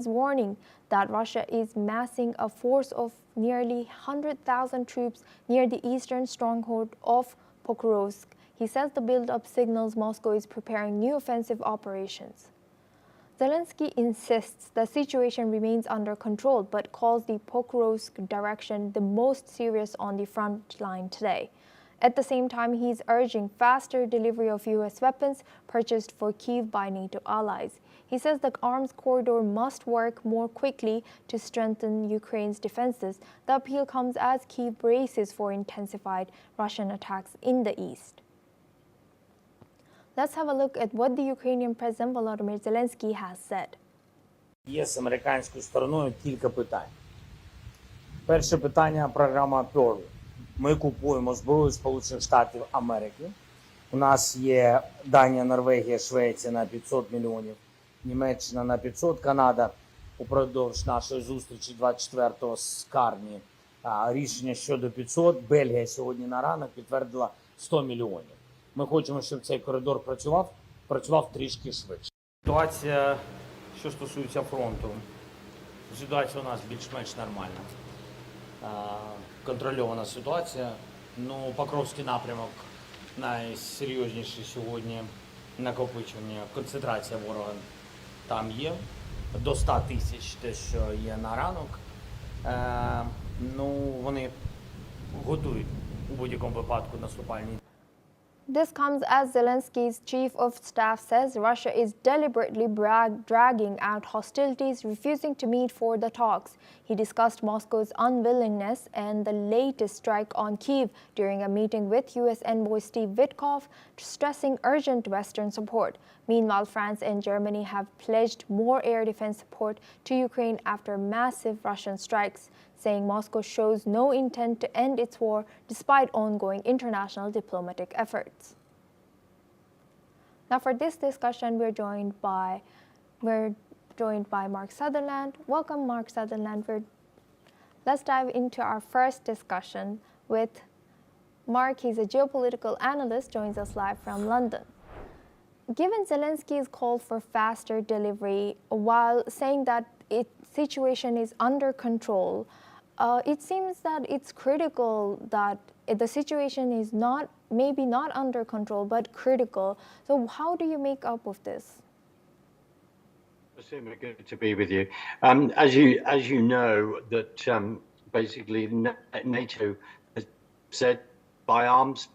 is warning that Russia is massing a force of nearly 100,000 troops near the eastern stronghold of Pokrovsk. He says the build-up signals Moscow is preparing new offensive operations. Zelensky insists the situation remains under control, but calls the Pokrovsk direction the most serious on the front line today. At the same time, he's urging faster delivery of U.S. weapons purchased for Kyiv by NATO allies. He says the arms corridor must work more quickly to strengthen Ukraine's defenses. The appeal comes as Kyiv braces for intensified Russian attacks in the east. Let's have a look at what the Ukrainian President Volodymyr Zelensky has said. Є з американською стороною кілька питань. Перше питання – програма Pearl. Ми купуємо зброю Сполучених Штатів Америки. У нас є Данія, Норвегія, Швеція на 500 мільйонів, Німеччина на 500, Канада упродовж нашої зустрічі 24-го з Карні. Рішення щодо 500, Бельгія сьогодні на ранок підтвердила 100 мільйонів. Ми хочемо, щоб цей коридор працював трішки швидше. Ситуація, що стосується фронту, ситуація у нас більш-менш нормальна. Контрольована ситуація. Покровський напрямок найсерйозніший сьогодні накопичення, концентрація ворога там є. До 100 тисяч те, що є на ранок. Вони готують у будь-якому випадку наступальні. This comes as Zelensky's chief of staff says Russia is deliberately dragging out hostilities, refusing to meet for the talks. He discussed Moscow's unwillingness and the latest strike on Kyiv during a meeting with U.S. envoy Steve Witkoff, stressing urgent Western support. Meanwhile, France and Germany have pledged more air defense support to Ukraine after massive Russian strikes, saying Moscow shows no intent to end its war despite ongoing international diplomatic efforts. Now for this discussion, we're joined by Mark Sutherland. Welcome, Mark Sutherland. Let's dive into our first discussion with Mark. He's a geopolitical analyst, joins us live from London. Given Zelensky's call for faster delivery while saying that its situation is under control, it seems that it's critical that the situation is maybe not under control, but critical. So how do you make up of this? Super good to be with you. As you know, that basically NATO has said buy arms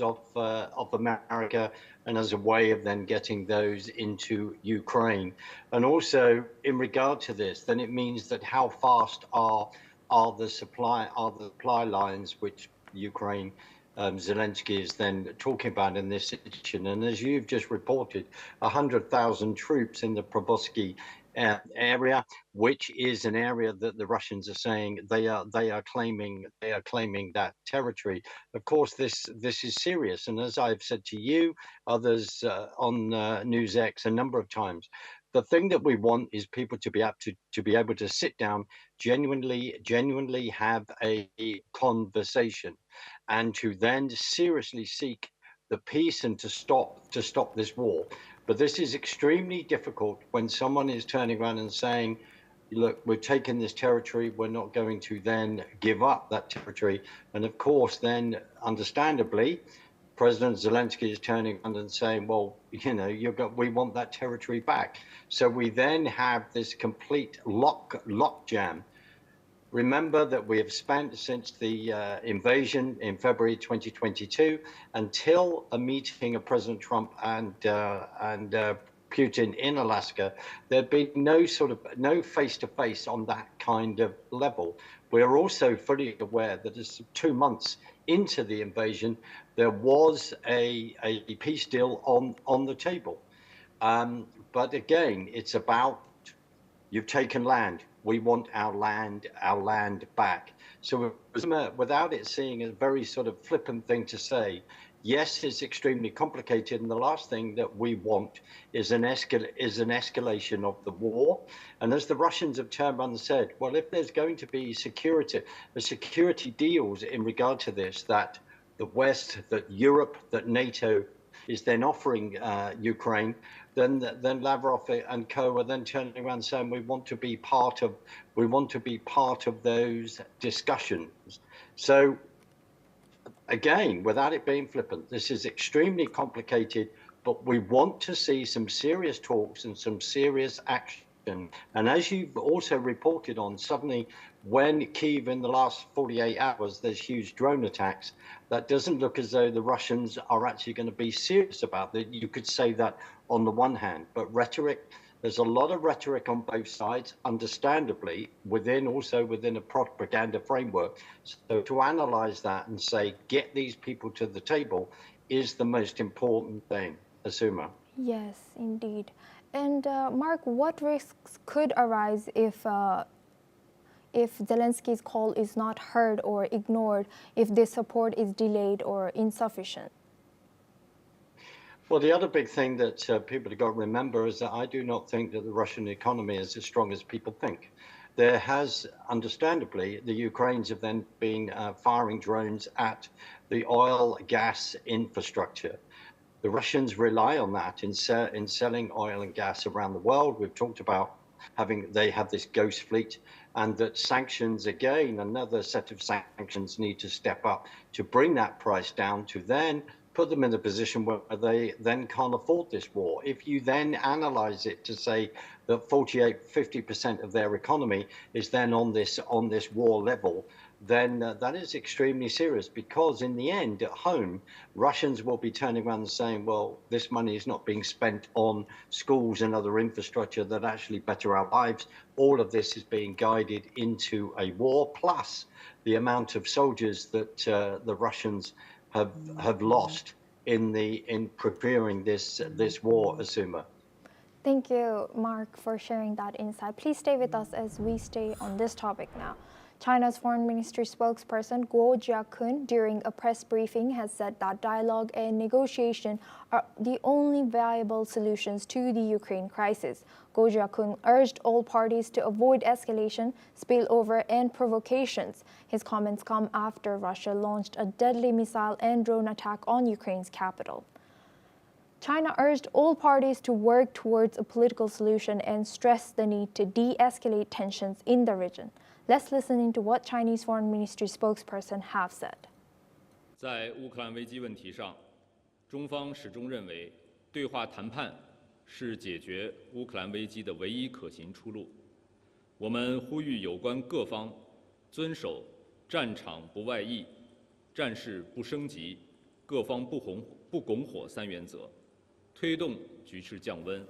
of America, and as a way of then getting those into Ukraine. And also in regard to this, then it means that how fast are the supply lines which Ukraine Zelensky is then talking about in this situation. And as you've just reported, 100,000 troops in the Pokrovsk area, which is an area that the Russians are saying they are claiming that territory. Of course, this is serious, and as I've said to you, others on NewsX a number of times, the thing that we want is people to be able to sit down, genuinely have a conversation, and to then seriously seek the peace and to stop this war. But this is extremely difficult when someone is turning around and saying, look, we've taken this territory, we're not going to then give up that territory. And of course, then understandably, President Zelensky is turning around and saying, well, we want that territory back. So we then have this complete lockjam. Remember that we have spent since the invasion in February 2022 until a meeting of President Trump and Putin in Alaska, there'd been no face-to-face on that kind of level. We're also fully aware that as 2 months into the invasion, there was a peace deal on the table. But again, it's about, you've taken land. We want our land back. So without it seeing a very sort of flippant thing to say, yes, it's extremely complicated. And the last thing that we want is an escalation of the war. And as the Russians have turned around and said, well, if there's going to be security deals in regard to this, that the West, that Europe, that NATO is then offering Ukraine, then Lavrov and co are then turning around saying we want to be part of those discussions. So again, without it being flippant, this is extremely complicated, but we want to see some serious talks and some serious action. And as you've also reported on, suddenly when Kyiv in the last 48 hours, there's huge drone attacks, that doesn't look as though the Russians are actually going to be serious about it. You could say that on the one hand, but rhetoric, there's a lot of rhetoric on both sides, understandably, within a propaganda framework. So to analyze that and say, get these people to the table is the most important thing, Asuma. Yes, indeed. And Mark, what risks could arise if Zelensky's call is not heard or ignored, if this support is delayed or insufficient? Well, the other big thing that people have got to remember is that I do not think that the Russian economy is as strong as people think. There has, understandably, the Ukrainians have then been firing drones at the oil, gas infrastructure. The Russians rely on that in selling oil and gas around the world. We've talked about they have this ghost fleet, and that sanctions, again, another set of sanctions need to step up to bring that price down to then put them in a position where they then can't afford this war. If you then analyze it to say that 50% of their economy is then on this war level, then that is extremely serious, because in the end, at home, Russians will be turning around and saying, well, this money is not being spent on schools and other infrastructure that actually better our lives. All of this is being guided into a war, plus the amount of soldiers that the Russians have lost in preparing this war, Asuma. Thank you, Mark, for sharing that insight. Please stay with us as we stay on this topic now. China's foreign ministry spokesperson Guo Jiakun, during a press briefing, has said that dialogue and negotiation are the only viable solutions to the Ukraine crisis. Guo Jiakun urged all parties to avoid escalation, spillover, and provocations. His comments come after Russia launched a deadly missile and drone attack on Ukraine's capital. China urged all parties to work towards a political solution and stressed the need to de-escalate tensions in the region. Let's listen into what Chinese Foreign Ministry spokesperson have said. 在乌克兰危机问题上，中方始终认为，对话谈判是解决乌克兰危机的唯一可行出路。我们呼吁有关各方遵守战场不外溢、战事不升级、各方不拱火三原则，推动局势降温，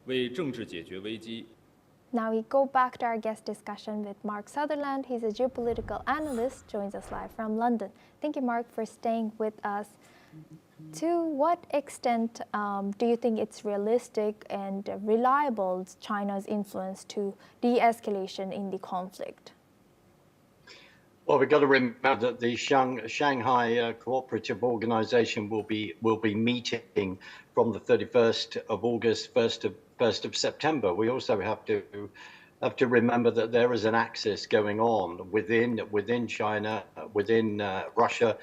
为政治解决危机。 Now we go back to our guest discussion with Mark Sutherland. He's a geopolitical analyst, joins us live from London. Thank you, Mark, for staying with us. To what extent do you think it's realistic and reliable, China's influence to de-escalation in the conflict? Well, we've got to remember that the Shanghai Cooperative Organization will be meeting from the 31st of August, 1st of September. We also have to remember that there is an axis going on within China, within Russia,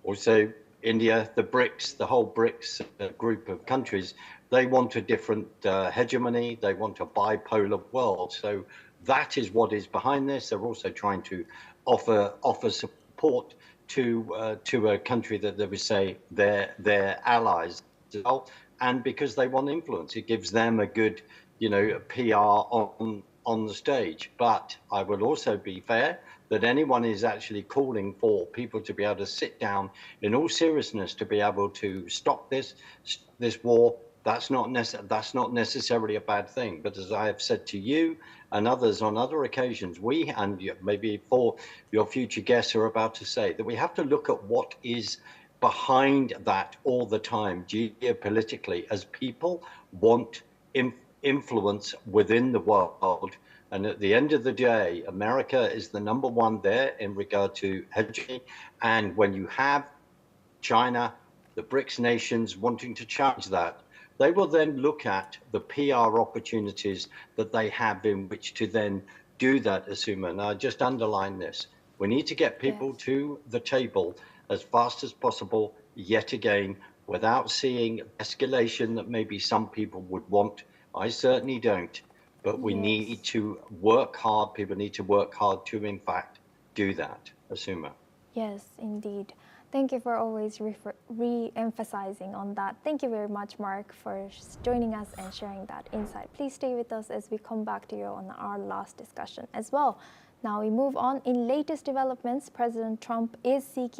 also India, the BRICS, the whole BRICS group of countries. They want a different hegemony. They want a bipolar world. So that is what is behind this. They're also trying to offer support to a country that they would say they're allies as well. And because they want influence, it gives them a good, PR on the stage. But I will also be fair that anyone is actually calling for people to be able to sit down in all seriousness to be able to stop this war. That's not necessarily a bad thing. But as I have said to you and others on other occasions, we, and maybe for your future guests are about to say, that we have to look at what is behind that all the time geopolitically, as people want influence within the world. And at the end of the day, America is the number one there in regard to hegemony. And when you have China, the BRICS nations wanting to challenge that, they will then look at the PR opportunities that they have in which to then do that, Asuma. And I just underline this. We need to get people to the table as fast as possible, yet again, without seeing escalation that maybe some people would want. I certainly don't. But we need to work hard. People need to work hard to, in fact, do that. Asuma. Yes, indeed. Thank you for always re-emphasizing on that. Thank you very much, Mark, for joining us and sharing that insight. Please stay with us as we come back to you on our last discussion as well. Now we move on. In latest developments, President Trump is seeking